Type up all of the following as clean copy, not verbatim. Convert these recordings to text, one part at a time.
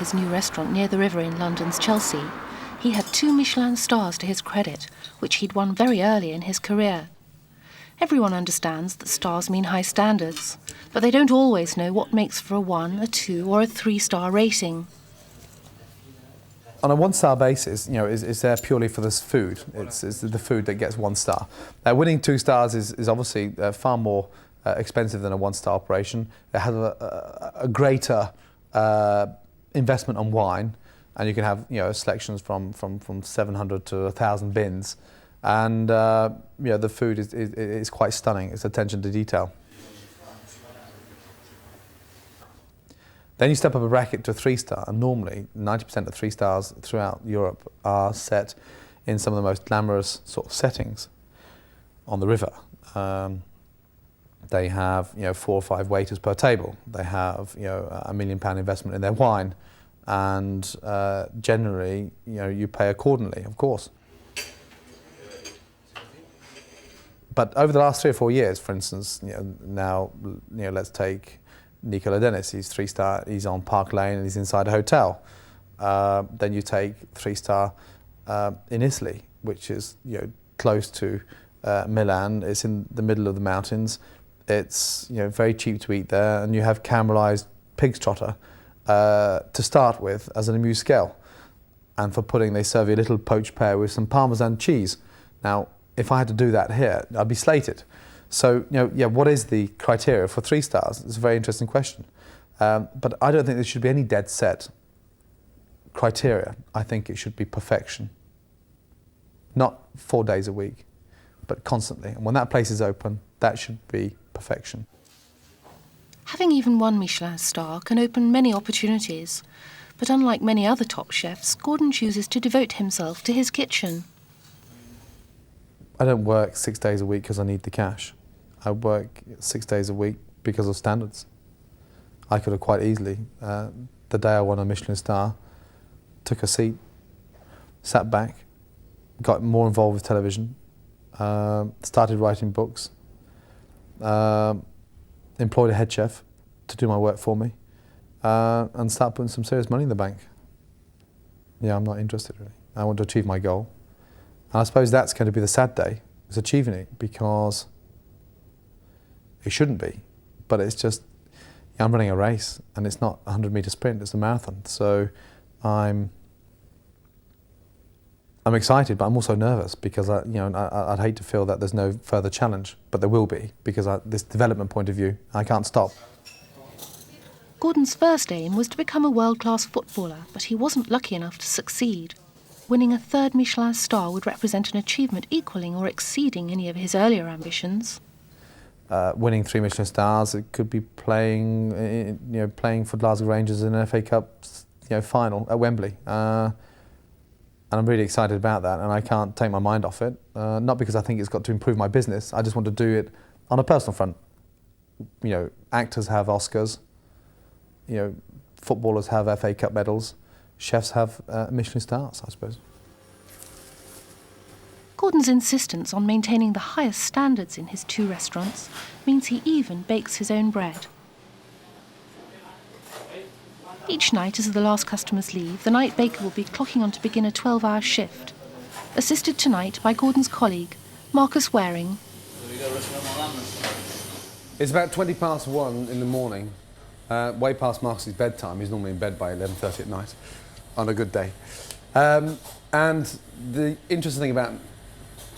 his new restaurant near the river in London's Chelsea, he had 2 Michelin stars to his credit, which he'd won very early in his career. Everyone understands that stars mean high standards, but they don't always know what makes for a 1, a 2 or a 3-star rating. On a 1-star basis, is there purely for this food. It's the food that gets 1 star. Winning 2 stars is obviously far more expensive than a 1-star operation. It has a greater investment on wine, and you can have selections from 700 to 1,000 bins, and the food is quite stunning. It's attention to detail. Then you step up a bracket to a 3-star, and normally 90% of 3 stars throughout Europe are set in some of the most glamorous sort of settings on the river. They have 4 or 5 waiters per table. They have £1 million investment in their wine, and generally you pay accordingly, of course. But over the last 3 or 4 years, for instance, now let's take Nicola Dennis. He's 3-star. He's on Park Lane and he's inside a hotel. Then you take 3-star in Italy, which is close to Milan. It's in the middle of the mountains. It's very cheap to eat there, and you have caramelised pig's trotter to start with as an amuse-gueule. And for pudding, they serve you a little poached pear with some Parmesan cheese. Now, if I had to do that here, I'd be slated. So, what is the criteria for 3 stars? It's a very interesting question. But I don't think there should be any dead set criteria. I think it should be perfection. Not 4 days a week, but constantly. And when that place is open, that should be perfection. Having even 1 Michelin star can open many opportunities. But unlike many other top chefs, Gordon chooses to devote himself to his kitchen. I don't work 6 days a week because I need the cash. I work 6 days a week because of standards. I could have quite easily, the day I won a Michelin star, took a seat, sat back, got more involved with television, started writing books, employed a head chef to do my work for me, and start putting some serious money in the bank. Yeah, I'm not interested really. I want to achieve my goal. And I suppose that's going to be the sad day, is achieving it, because it shouldn't be. But it's just, I'm running a race, and it's not a 100-metre sprint, it's a marathon. So I'm excited, but I'm also nervous, because I'd hate to feel that there's no further challenge, but there will be, because this development point of view, I can't stop. Gordon's first aim was to become a world-class footballer, but he wasn't lucky enough to succeed. Winning a 3rd Michelin star would represent an achievement equalling or exceeding any of his earlier ambitions. Winning 3 Michelin stars, it could be playing for Glasgow Rangers in an FA Cup, final at Wembley. And I'm really excited about that, and I can't take my mind off it. Not because I think it's got to improve my business. I just want to do it on a personal front. Actors have Oscars. Footballers have FA Cup medals. Chefs have Michelin stars, I suppose. Gordon's insistence on maintaining the highest standards in his 2 restaurants means he even bakes his own bread. Each night, as the last customers leave, the night baker will be clocking on to begin a 12-hour shift, assisted tonight by Gordon's colleague, Marcus Waring. It's about 1:20 in the morning, way past Marcus's bedtime. He's normally in bed by 11:30 at night, on a good day. And the interesting thing about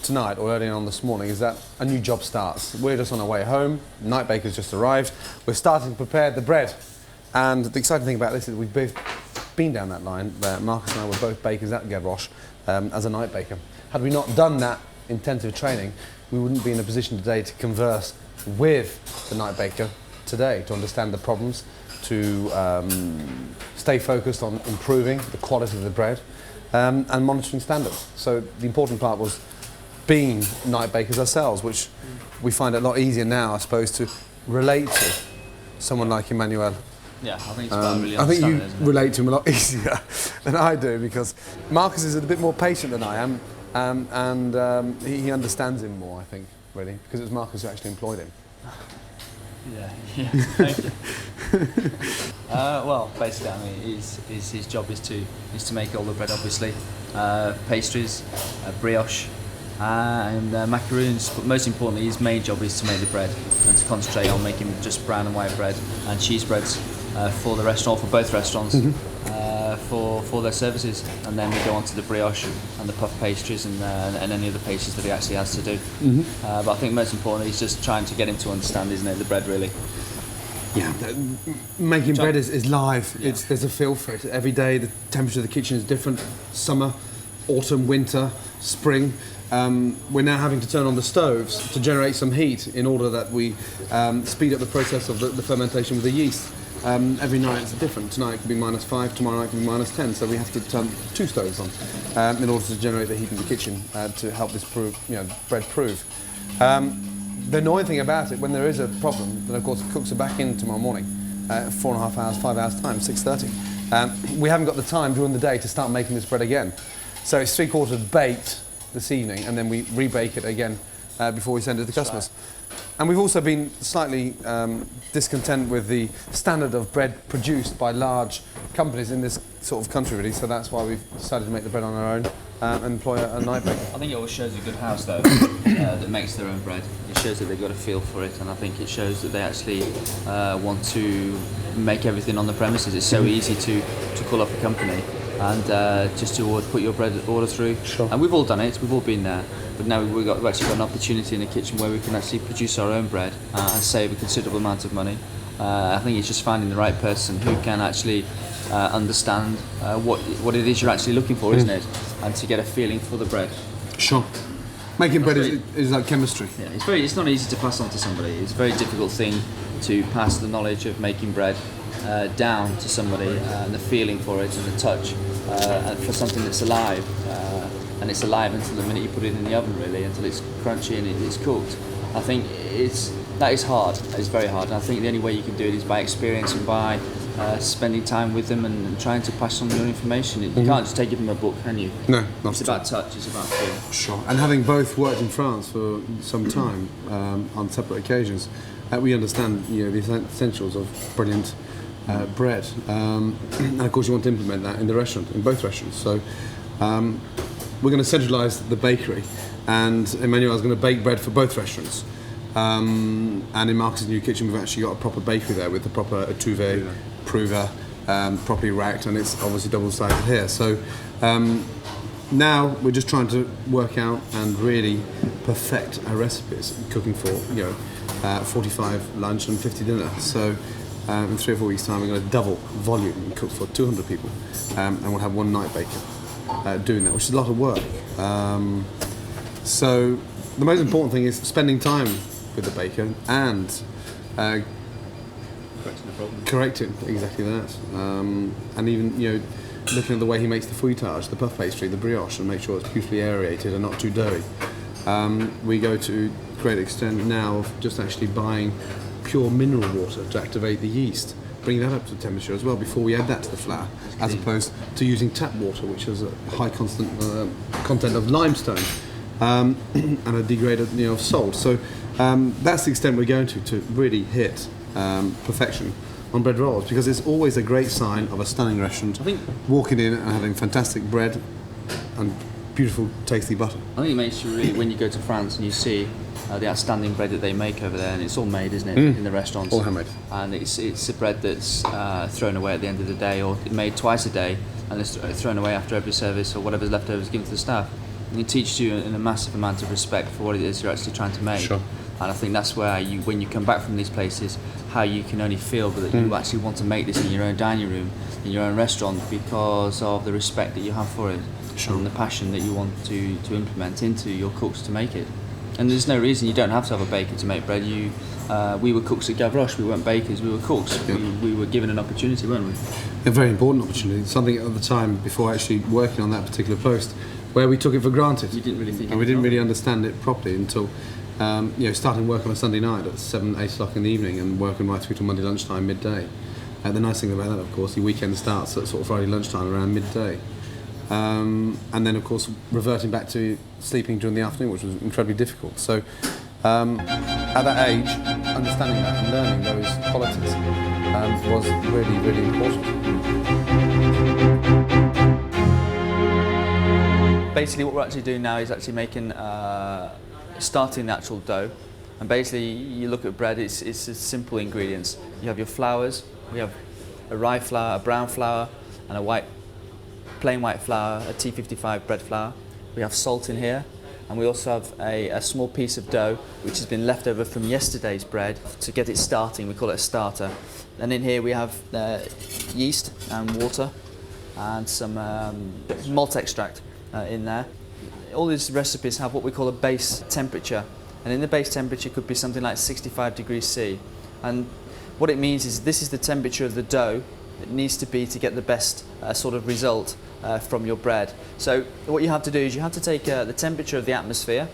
tonight, or early on this morning, is that a new job starts. We're just on our way home, night baker's just arrived, we're starting to prepare the bread. And the exciting thing about this is we've both been down that line. Marcus and I were both bakers at Gavroche as a night baker. Had we not done that intensive training, we wouldn't be in a position today to converse with the night baker today, to understand the problems, to stay focused on improving the quality of the bread and monitoring standards. So the important part was being night bakers ourselves, which we find it a lot easier now, I suppose, to relate to someone like Emmanuel. Yeah, I think it's about really I think you isn't it? relate to him a lot easier than I do, because Marcus is a bit more patient than I am, and he understands him more, I think, really, because it was Marcus who actually employed him. Yeah, thank you. Well, basically, I mean, his job is to make all the bread, obviously, pastries, brioche, and macaroons. But most importantly, his main job is to make the bread and to concentrate on making just brown and white bread and cheese breads for the restaurant, for both restaurants, for their services. And then we go on to the brioche and the puff pastries and any other pastries that he actually has to do. But I think most importantly, he's just trying to get him to understand, isn't it, the bread really. Yeah, making bread is live. Yeah. There's a feel for it. Every day the temperature of the kitchen is different. Summer, autumn, winter, spring. We're now having to turn on the stoves to generate some heat in order that we speed up the process of the fermentation with the yeast. Every night it's different. Tonight it can be -5, tomorrow night it can be -10, so we have to turn 2 stoves on in order to generate the heat in the kitchen to help this bread prove. The annoying thing about it, when there is a problem, then of course the cooks are back in tomorrow morning, 4.5 hours, 5 hours time, 6:30. We haven't got the time during the day to start making this bread again. So it's 3/4 baked this evening, and then we rebake it again before we send it to the customers. And we've also been slightly discontent with the standard of bread produced by large companies in this sort of country, really. So that's why we've decided to make the bread on our own and employ a night baker. I think it always shows a good house, though, that makes their own bread. It shows that they've got a feel for it, and I think it shows that they actually want to make everything on the premises. It's so easy to call up a company and just to put your bread order through. Sure. And we've all done it, we've all been there. But now we've actually got an opportunity in the kitchen where we can actually produce our own bread and save a considerable amount of money. I think it's just finding the right person who can actually understand what it is you're actually looking for, isn't it? And to get a feeling for the bread. Sure. Making bread is like chemistry. Yeah, it's not easy to pass on to somebody. It's a very difficult thing to pass the knowledge of making bread down to somebody, and the feeling for it and the touch and for something that's alive. And it's alive until the minute you put it in the oven, really, until it's crunchy and it's cooked. I think that is hard. It's very hard. And I think the only way you can do it is by experience and by spending time with them and trying to pass on your information. You can't just take it from a book, can you? No, not It's about touch. It's about feel. Sure. And having both worked in France for some time on separate occasions, we understand the essentials of brilliant bread. And of course, you want to implement that in the restaurant, in both restaurants. So. We're going to centralise the bakery, and Emmanuel is going to bake bread for both restaurants. And in Marcus's new kitchen, we've actually got a proper bakery there with the proper étuvée, prover, properly racked, and it's obviously double-sided here. So now we're just trying to work out and really perfect our recipes, cooking for 45 lunch and 50 dinner. So in 3 or 4 weeks' time, we're going to double volume and cook for 200 people, and we'll have one night baker. Doing that, which is a lot of work. So the most important thing is spending time with the baker and correcting exactly that, and even looking at the way he makes the fouettage, the puff pastry, the brioche, and make sure it's beautifully aerated and not too doughy. We go to great extent now of just actually buying pure mineral water to activate the yeast. Bring that up to temperature as well before we add that to the flour, as opposed to using tap water, which has a high content of limestone and a degraded of salt. So that's the extent we're going to really hit perfection on bread rolls, because it's always a great sign of a stunning restaurant. I think walking in and having fantastic bread and beautiful, tasty butter. I think it makes you really, when you go to France and you see the outstanding bread that they make over there, and it's all made, isn't it, in the restaurants? All handmade. And it's a bread that's thrown away at the end of the day, or made twice a day, and it's thrown away after every service, or whatever's left over is given to the staff. And it teaches you in a massive amount of respect for what it is you're actually trying to make. Sure. And I think that's where when you come back from these places, how you can only feel that you actually want to make this in your own dining room, in your own restaurant, because of the respect that you have for it. Sure. And the passion that you want to implement into your cooks to make it. And there's no reason you don't have to have a baker to make bread. We were cooks at Gavroche, we weren't bakers, we were cooks. Yeah. We were given an opportunity, weren't we? A very important opportunity, something at the time before actually working on that particular post, where we took it for granted. You didn't really think and we didn't really understand it properly until starting work on a Sunday night at 7, 8 o'clock in the evening and working right through to Monday lunchtime, midday. The nice thing about that, of course, your weekend starts at sort of Friday lunchtime around midday. And then, of course, reverting back to sleeping during the afternoon, which was incredibly difficult. So At that age, understanding that and learning those qualities was really, really important. Basically what we're actually doing now is actually making, starting the actual dough. And basically you look at bread, it's simple ingredients. You have your flours, we have a rye flour, a brown flour, and a plain white flour, a T55 bread flour. We have salt in here, and we also have a small piece of dough which has been left over from yesterday's bread to get it starting. We call it a starter. And in here we have yeast and water and some malt extract in there. All these recipes have what we call a base temperature, and in the base temperature could be something like 65 degrees C. And what it means is this is the temperature of the dough it needs to be to get the best sort of result from your bread. So what you have to do is you have to take the temperature of the atmosphere,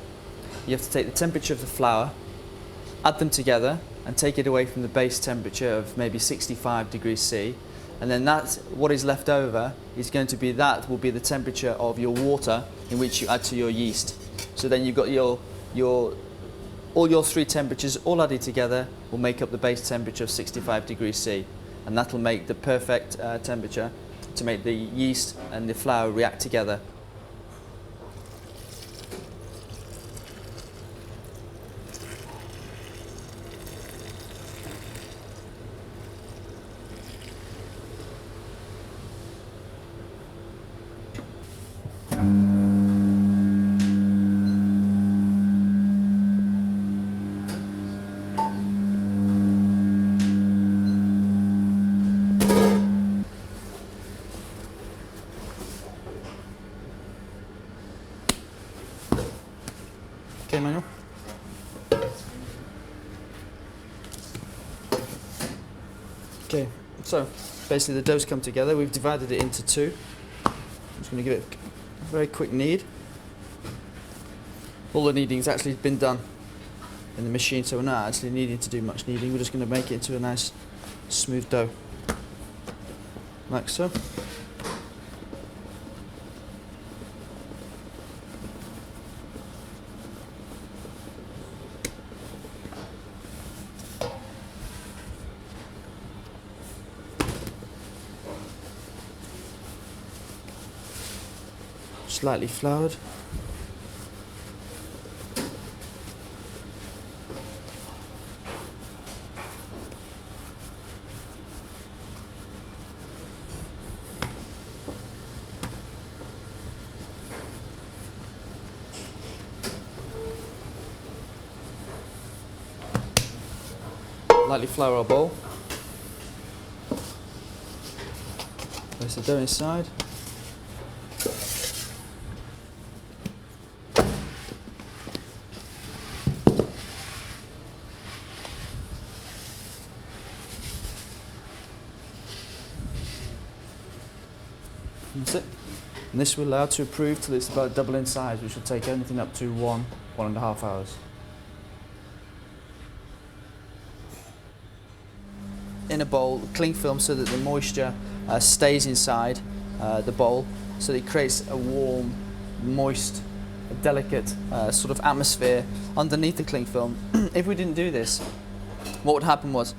you have to take the temperature of the flour, add them together and take it away from the base temperature of maybe 65 degrees C, and then that's what is left over is going to be, that will be the temperature of your water in which you add to your yeast. So then you've got all your three temperatures all added together will make up the base temperature of 65 degrees C, and that will make the perfect temperature to make the yeast and the flour react together. Okay, Manuel. Okay, so basically the dough's come together. We've divided it into two. I'm just going to give it a very quick knead. All the kneading's actually been done in the machine, so we're not actually needing to do much kneading. We're just going to make it into a nice smooth dough, like so. Slightly floured. Lightly flour our bowl. Place the dough inside. That's it. And this will allow to improve till it's about double in size, which will take anything up to 1.5 hours. In a bowl, cling film so that the moisture stays inside the bowl, so that it creates a warm, moist, delicate sort of atmosphere underneath the cling film. If we didn't do this, what would happen was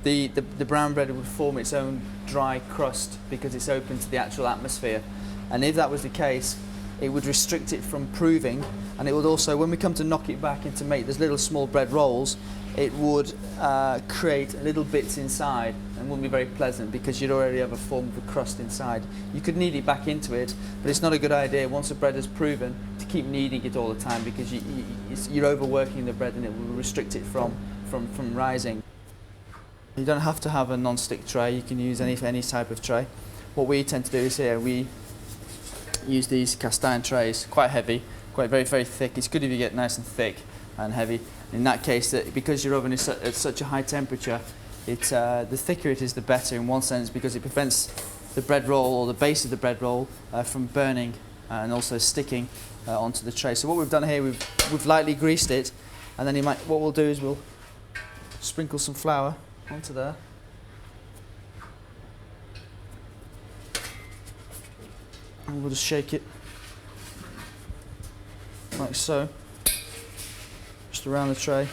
the brown bread would form its own dry crust because it's open to the actual atmosphere, and if that was the case, it would restrict it from proving, and it would also, when we come to knock it back and to make those little small bread rolls, it would create little bits inside and wouldn't be very pleasant because you'd already have a form of a crust inside. You could knead it back into it, but it's not a good idea once the bread is proven to keep kneading it all the time because you're overworking the bread and it will restrict it from rising. You don't have to have a non-stick tray, you can use any type of tray. What we tend to do is here we use these cast iron trays, quite heavy, quite very thick. It's good if you get nice and thick and heavy. In that case, because your oven is at such a high temperature, the thicker it is the better in one sense because it prevents the bread roll or the base of the bread roll from burning and also sticking onto the tray. So what we've done here, we've lightly greased it, and then what we'll do is we'll sprinkle some flour onto there. And we'll just shake it like so. Just just around the tray.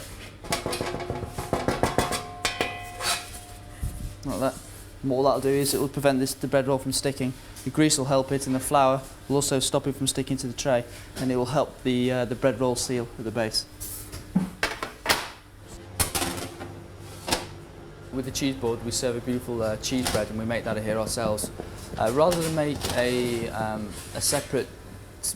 Like that. And what that'll do is it will prevent the bread roll from sticking. The grease will help it, and the flour will also stop it from sticking to the tray, and it will help the bread roll seal at the base. With the cheese board, we serve a beautiful cheese bread, and we make that here ourselves. Rather than make a separate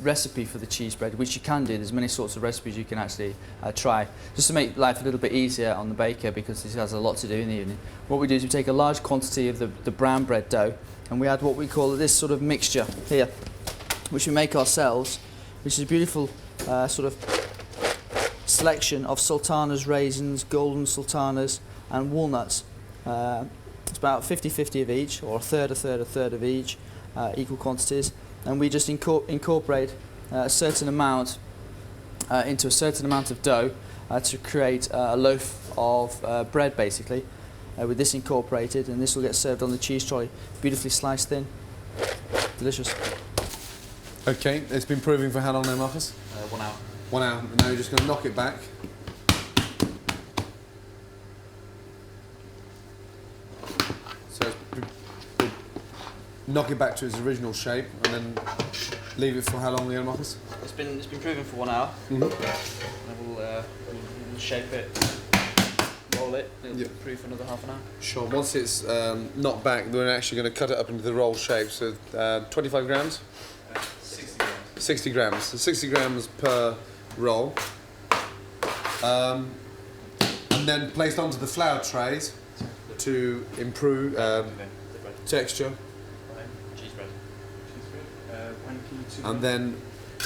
recipe for the cheese bread, which you can do, there's many sorts of recipes you can actually try, just to make life a little bit easier on the baker, because this has a lot to do in the evening. What we do is we take a large quantity of the brown bread dough, and we add what we call this sort of mixture here, which we make ourselves, which is a beautiful sort of selection of sultanas, raisins, golden sultanas and walnuts. It's about 50-50 of each, or a third of each, equal quantities. And we just incorporate a certain amount into a certain amount of dough to create a loaf of bread, basically, with this incorporated, and this will get served on the cheese trolley, beautifully sliced thin. Delicious. Okay, it's been proving for how long now, Marcus? 1 hour. 1 hour, and now you're just going to knock it back. So knock it back to its original shape, and then leave it for how long again, Marcus? It's been proven for 1 hour. Mm-hmm. And we'll shape it, roll it. It'll be proof for another half an hour. Sure. Once it's knocked back, we're actually going to cut it up into the roll shape. So 25 grams. 60 grams. 60 grams. So 60 grams per roll. And then placed onto the flour trays to improve texture. Cheese bread. And then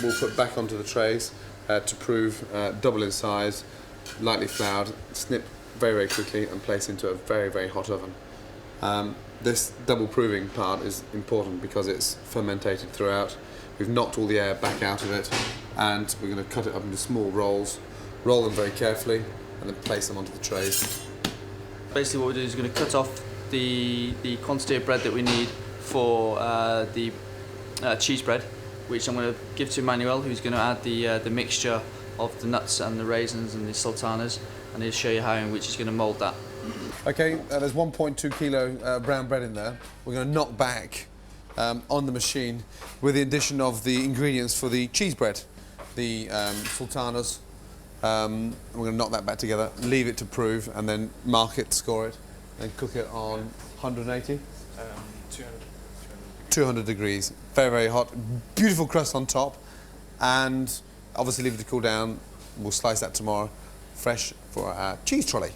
we'll put back onto the trays to prove double in size, lightly floured, snip very, very quickly and place into a very, very hot oven. This double proving part is important because it's fermentated throughout. We've knocked all the air back out of it, and we're going to cut it up into small rolls, roll them very carefully, and then place them onto the trays. Basically what we do is we're going to cut off the quantity of bread that we need for the cheese bread, which I'm going to give to Manuel, who's going to add the mixture of the nuts and the raisins and the sultanas, and he'll show you how in which he's going to mould that. Okay, there's 1.2 kilo brown bread in there. We're going to knock back on the machine with the addition of the ingredients for the cheese bread, the sultanas. We're going to knock that back together, leave it to prove, and then mark it, score it, and cook it on 180? 200 degrees. Very, very hot. Beautiful crust on top, and obviously leave it to cool down. We'll slice that tomorrow, fresh for our cheese trolley.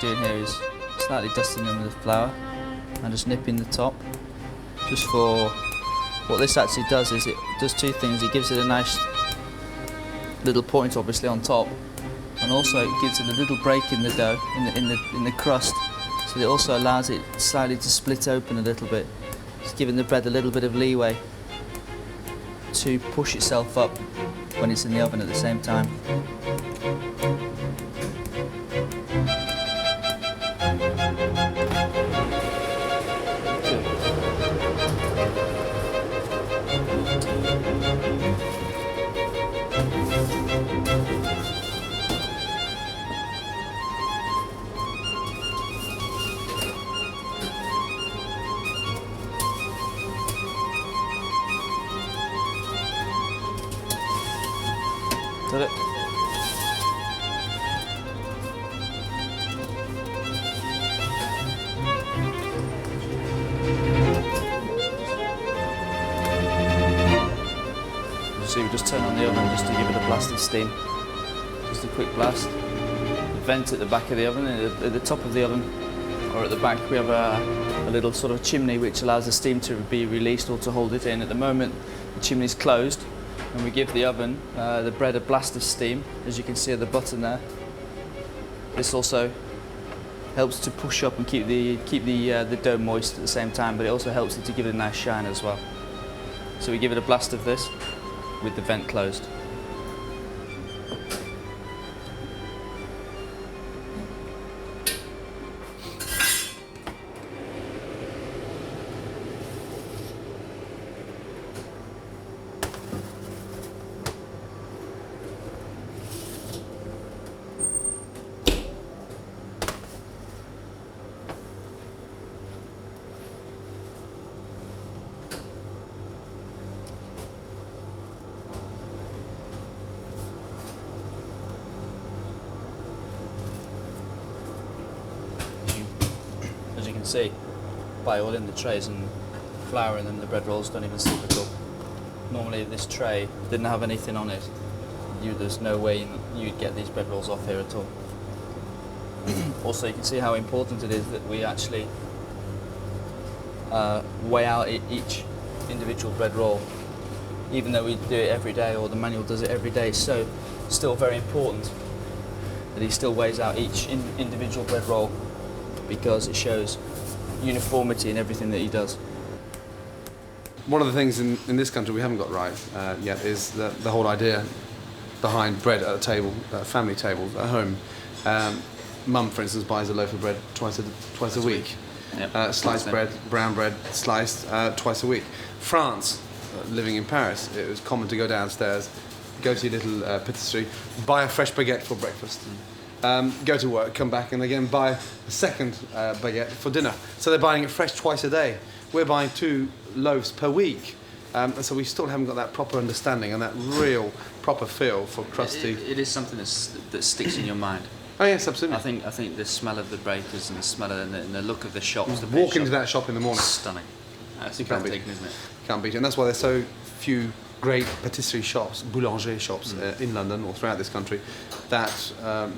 Doing here is slightly dusting them with the flour and just nipping the top. Just for what this actually does is it does two things. It gives it a nice little point, obviously, on top, and also it gives it a little break in the dough, in the crust. So it also allows it slightly to split open a little bit, just giving the bread a little bit of leeway to push itself up when it's in the oven at the same time. Did it? So we just turn on the oven just to give it a blast of steam. Just a quick blast. The vent at the back of the oven, at the top of the oven, or at the back we have a little sort of chimney which allows the steam to be released or to hold it in. At the moment the chimney is closed and we give the oven, the bread, a blast of steam, as you can see at the button there. This also helps to push up and keep the dough moist at the same time, but it also helps it to give it a nice shine as well. So we give it a blast of this with the vent closed. As you can see, by all in the trays and flour in them, the bread rolls don't even slip at all. Normally if this tray didn't have anything on it, there's no way you'd get these bread rolls off here at all. Also, you can see how important it is that we actually weigh out each individual bread roll. Even though we do it every day, or the manual does it every day, so still very important that he still weighs out each individual bread roll, because it shows uniformity in everything that he does. One of the things in this country we haven't got right yet is the whole idea behind bread at a table, family tables at home. Mum, for instance, buys a loaf of bread twice a week. Yep. Sliced bread, brown bread, sliced twice a week. France, living in Paris, it was common to go downstairs, go to your little patisserie, buy a fresh baguette for breakfast. Go to work, come back and again buy a second baguette for dinner. So they're buying it fresh twice a day. We're buying 2 loaves per week. And so we still haven't got that proper understanding and that real proper feel for crusty. It is something that sticks in your mind. Oh yes, absolutely. I think the smell of the bakers and the smell of and the look of the shops. Walk into that shop in the morning. Stunning. That's breathtaking, isn't it? Can't beat it. And that's why there's so few great patisserie shops, boulanger shops in London or throughout this country that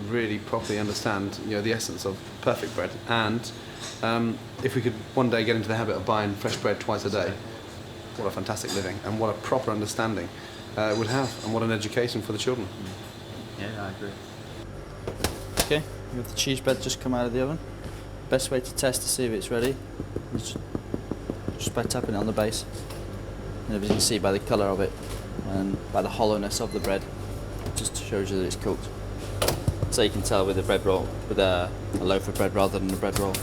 really properly understand, the essence of perfect bread. And if we could one day get into the habit of buying fresh bread twice a day, what a fantastic living and what a proper understanding it would have, and what an education for the children. Yeah, I agree. Okay, we have the cheese bread just come out of the oven. Best way to test to see if it's ready is just by tapping it on the base. And as you can see by the colour of it and by the hollowness of the bread, it just shows you that it's cooked. So you can tell with a bread roll, with a loaf of bread rather than a bread roll.